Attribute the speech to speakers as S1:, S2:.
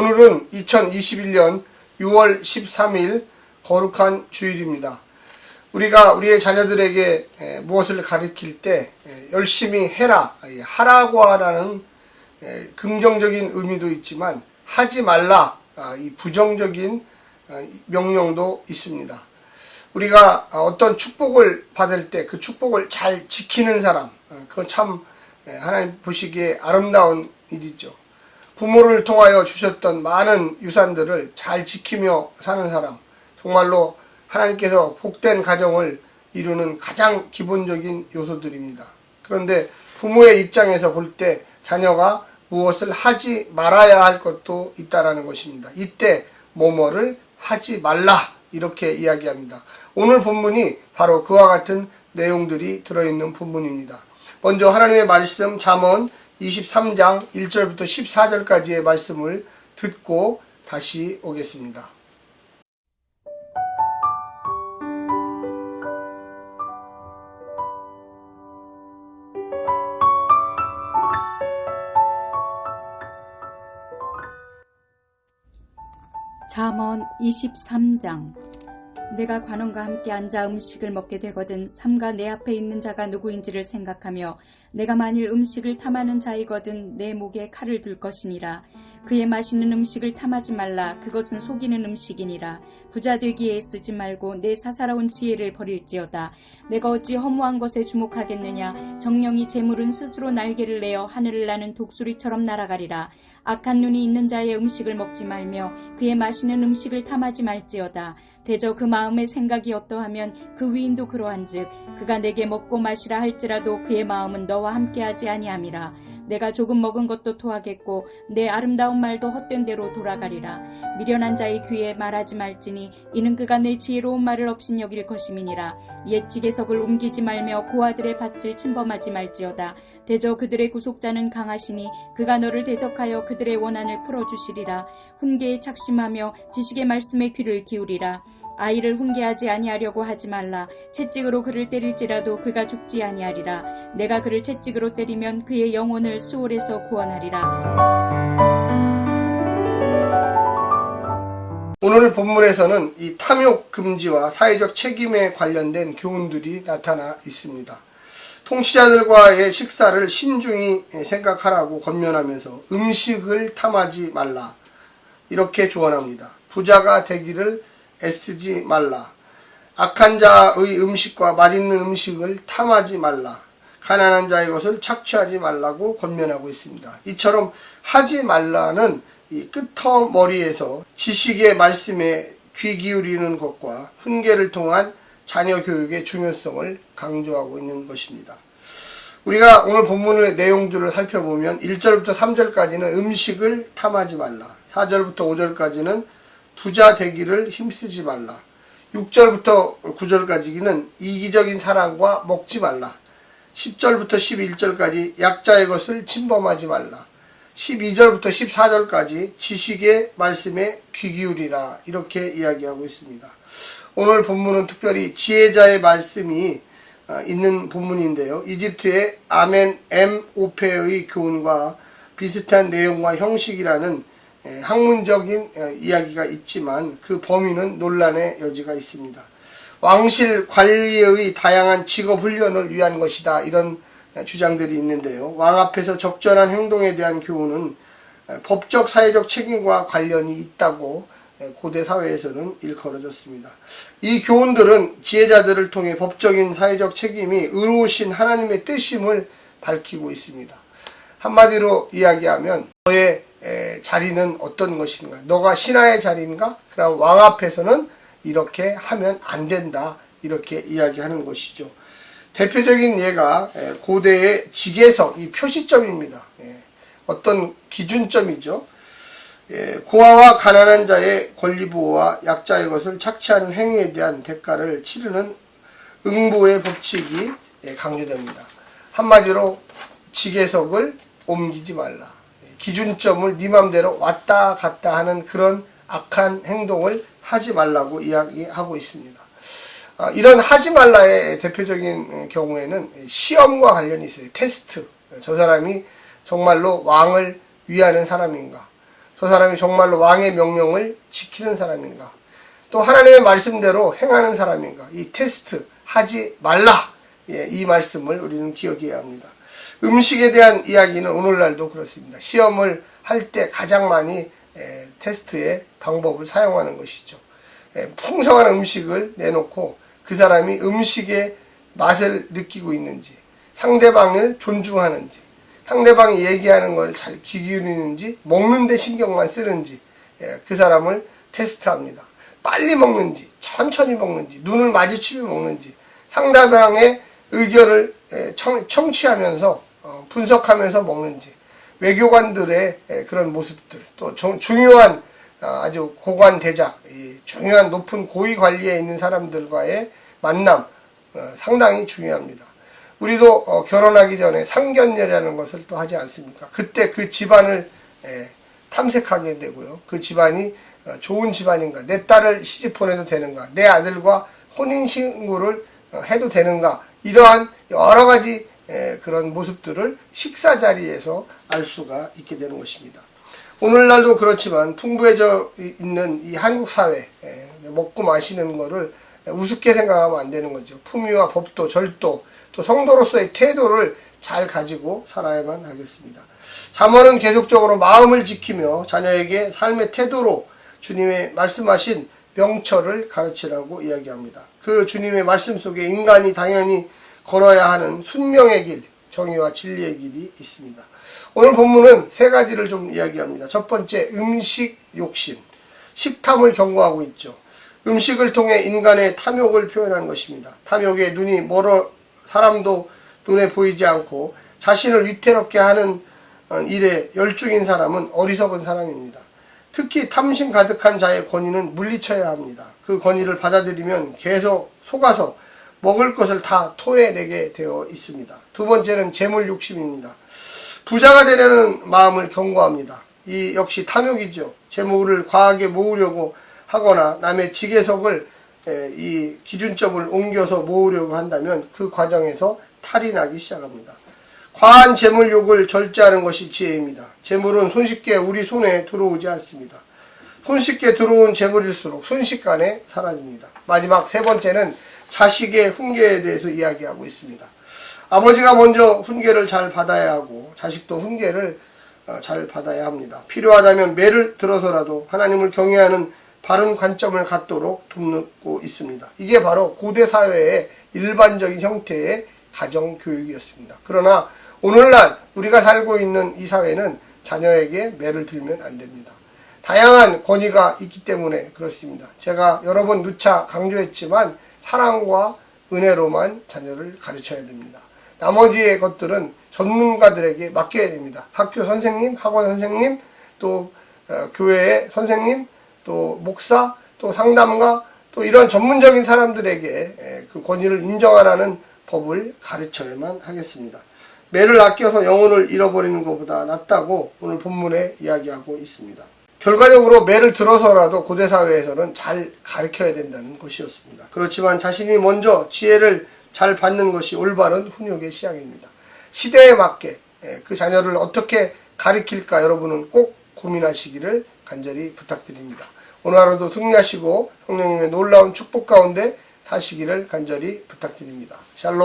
S1: 오늘은 2021년 6월 13일 거룩한 주일입니다. 우리가 우리의 자녀들에게 무엇을 가르칠 때 열심히 해라, 하라고 하라는 긍정적인 의미도 있지만 하지 말라, 이 부정적인 명령도 있습니다. 우리가 어떤 축복을 받을 때 그 축복을 잘 지키는 사람, 그건 참 하나님 보시기에 아름다운 일이죠. 부모를 통하여 주셨던 많은 유산들을 잘 지키며 사는 사람, 정말로 하나님께서 복된 가정을 이루는 가장 기본적인 요소들입니다. 그런데 부모의 입장에서 볼 때 자녀가 무엇을 하지 말아야 할 것도 있다라는 것입니다. 이때 뭐뭐를 하지 말라, 이렇게 이야기합니다. 오늘 본문이 바로 그와 같은 내용들이 들어있는 본문입니다. 먼저 하나님의 말씀 잠언 23장 1절부터 14절까지의 말씀을 듣고 다시 오겠습니다.
S2: 잠언 23장. 내가 관원과 함께 앉아 음식을 먹게 되거든 삼가 내 앞에 있는 자가 누구인지를 생각하며 내가 만일 음식을 탐하는 자이거든 내 목에 칼을 둘 것이니라. 그의 맛있는 음식을 탐하지 말라. 그것은 속이는 음식이니라. 부자 되기에 쓰지 말고 내 사사로운 지혜를 버릴지어다. 내가 어찌 허무한 것에 주목하겠느냐. 정령이 재물은 스스로 날개를 내어 하늘을 나는 독수리처럼 날아가리라. 악한 눈이 있는 자의 음식을 먹지 말며 그의 맛있는 음식을 탐하지 말지어다. 대저 그 마음의 생각이 어떠하면 그 위인도 그러한즉 그가 내게 먹고 마시라 할지라도 그의 마음은 너와 함께하지 아니함이라. 내가 조금 먹은 것도 토하겠고 내 아름다운 말도 헛된 대로 돌아가리라. 미련한 자의 귀에 말하지 말지니 이는 그가 내 지혜로운 말을 업신여길 것임이니라. 옛 지게석을 옮기지 말며 고아들의 밭을 침범하지 말지어다. 대저 그들의 구속자는 강하시니 그가 너를 대적하여 그들의 원한을 풀어주시리라. 훈계에 착심하며 지식의 말씀에 귀를 기울이라. 아이를 훈계하지 아니하려고 하지 말라. 채찍으로 그를 때릴지라도 그가 죽지 아니하리라. 내가 그를 채찍으로 때리면 그의 영혼을 수월에서 구원하리라.
S1: 오늘 본문에서는 이 탐욕 금지와 사회적 책임에 관련된 교훈들이 나타나 있습니다. 통치자들과의 식사를 신중히 생각하라고 권면하면서 음식을 탐하지 말라, 이렇게 조언합니다. 부자가 되기를 애쓰지 말라. 악한 자의 음식과 맛있는 음식을 탐하지 말라. 가난한 자의 것을 착취하지 말라고 권면하고 있습니다. 이처럼 하지 말라는 이 끄트머리에서 지식의 말씀에 귀 기울이는 것과 훈계를 통한 자녀 교육의 중요성을 강조하고 있는 것입니다. 우리가 오늘 본문의 내용들을 살펴보면 1절부터 3절까지는 음식을 탐하지 말라, 4절부터 5절까지는 부자 되기를 힘쓰지 말라, 6절부터 9절까지는 이기적인 사랑과 먹지 말라, 10절부터 11절까지 약자의 것을 침범하지 말라, 12절부터 14절까지 지식의 말씀에 귀 기울이라, 이렇게 이야기하고 있습니다. 오늘 본문은 특별히 지혜자의 말씀이 있는 본문인데요. 이집트의 아멘 오페의 교훈과 비슷한 내용과 형식이라는 학문적인 이야기가 있지만 그 범위는 논란의 여지가 있습니다. 왕실 관리의 다양한 직업 훈련을 위한 것이다, 이런 주장들이 있는데요. 왕 앞에서 적절한 행동에 대한 교훈은 법적 사회적 책임과 관련이 있다고 고대 사회에서는 일컬어졌습니다. 이 교훈들은 지혜자들을 통해 법적인 사회적 책임이 의로우신 하나님의 뜻임을 밝히고 있습니다. 한마디로 이야기하면 너의 자리는 어떤 것인가? 너가 신하의 자리인가? 그럼 왕 앞에서는 이렇게 하면 안 된다, 이렇게 이야기하는 것이죠. 대표적인 예가 고대의 지게석, 이 표시점입니다. 어떤 기준점이죠. 고아와 가난한 자의 권리 보호와 약자의 것을 착취하는 행위에 대한 대가를 치르는 응보의 법칙이 강조됩니다. 한마디로 지게석을 옮기지 말라. 기준점을 네 맘대로 왔다 갔다 하는 그런 악한 행동을 하지 말라고 이야기하고 있습니다. 이런 하지 말라의 대표적인 경우에는 시험과 관련이 있어요. 테스트. 저 사람이 정말로 왕을 위하는 사람인가? 저 사람이 정말로 왕의 명령을 지키는 사람인가? 또 하나님의 말씀대로 행하는 사람인가? 이 테스트 하지 말라. 이 말씀을 우리는 기억해야 합니다. 음식에 대한 이야기는 오늘날도 그렇습니다. 시험을 할 때 가장 많이 테스트의 방법을 사용하는 것이죠. 풍성한 음식을 내놓고 그 사람이 음식의 맛을 느끼고 있는지, 상대방을 존중하는지, 상대방이 얘기하는 걸 잘 귀 기울이는지, 먹는 데 신경만 쓰는지 그 사람을 테스트합니다. 빨리 먹는지, 천천히 먹는지, 눈을 마주치며 먹는지, 상대방의 의견을 청취하면서 분석하면서 먹는지, 외교관들의 그런 모습들, 또 중요한 아주 고관 대작, 중요한 높은 고위 관리에 있는 사람들과의 만남 상당히 중요합니다. 우리도 결혼하기 전에 상견례라는 것을 또 하지 않습니까? 그때 그 집안을 탐색하게 되고요. 그 집안이 좋은 집안인가, 내 딸을 시집 보내도 되는가, 내 아들과 혼인신고를 해도 되는가, 이러한 여러 가지 그런 모습들을 식사 자리에서 알 수가 있게 되는 것입니다. 오늘날도 그렇지만 풍부해져 있는 이 한국 사회, 먹고 마시는 거를 우습게 생각하면 안 되는 거죠. 품위와 법도, 절도, 또 성도로서의 태도를 잘 가지고 살아야만 하겠습니다. 잠언은 계속적으로 마음을 지키며 자녀에게 삶의 태도로 주님의 말씀하신 명철을 가르치라고 이야기합니다. 그 주님의 말씀 속에 인간이 당연히 걸어야 하는 순명의 길, 정의와 진리의 길이 있습니다. 오늘 본문은 세 가지를 좀 이야기합니다. 첫 번째, 음식 욕심, 식탐을 경고하고 있죠. 음식을 통해 인간의 탐욕을 표현한 것입니다. 탐욕에 눈이 멀어 사람도 눈에 보이지 않고 자신을 위태롭게 하는 일에 열중인 사람은 어리석은 사람입니다. 특히 탐심 가득한 자의 권위는 물리쳐야 합니다. 그 권위를 받아들이면 계속 속아서 먹을 것을 다 토해내게 되어 있습니다. 두 번째는 재물 욕심입니다. 부자가 되려는 마음을 경고합니다. 이 역시 탐욕이죠. 재물을 과하게 모으려고 하거나 남의 지게석을 이 기준점을 옮겨서 모으려고 한다면 그 과정에서 탈이 나기 시작합니다. 과한 재물욕을 절제하는 것이 지혜입니다. 재물은 손쉽게 우리 손에 들어오지 않습니다. 손쉽게 들어온 재물일수록 순식간에 사라집니다. 마지막 세 번째는 자식의 훈계에 대해서 이야기하고 있습니다. 아버지가 먼저 훈계를 잘 받아야 하고 자식도 훈계를 잘 받아야 합니다. 필요하다면 매를 들어서라도 하나님을 경외하는 바른 관점을 갖도록 돕고 있습니다. 이게 바로 고대 사회의 일반적인 형태의 가정교육이었습니다. 그러나 오늘날 우리가 살고 있는 이 사회는 자녀에게 매를 들면 안 됩니다. 다양한 권위가 있기 때문에 그렇습니다. 제가 여러 번 누차 강조했지만 사랑과 은혜로만 자녀를 가르쳐야 됩니다. 나머지의 것들은 전문가들에게 맡겨야 됩니다. 학교 선생님, 학원 선생님, 또 교회의 선생님, 또 목사, 또 상담가, 또 이런 전문적인 사람들에게 그 권위를 인정하라는 법을 가르쳐야만 하겠습니다. 매를 아껴서 영혼을 잃어버리는 것보다 낫다고 오늘 본문에 이야기하고 있습니다. 결과적으로 매를 들어서라도 고대사회에서는 잘 가르쳐야 된다는 것이었습니다. 그렇지만 자신이 먼저 지혜를 잘 받는 것이 올바른 훈육의 시작입니다. 시대에 맞게 그 자녀를 어떻게 가르칠까 여러분은 꼭 고민하시기를 간절히 부탁드립니다. 오늘 하루도 승리하시고 성령님의 놀라운 축복 가운데 사시기를 간절히 부탁드립니다. 샬롬.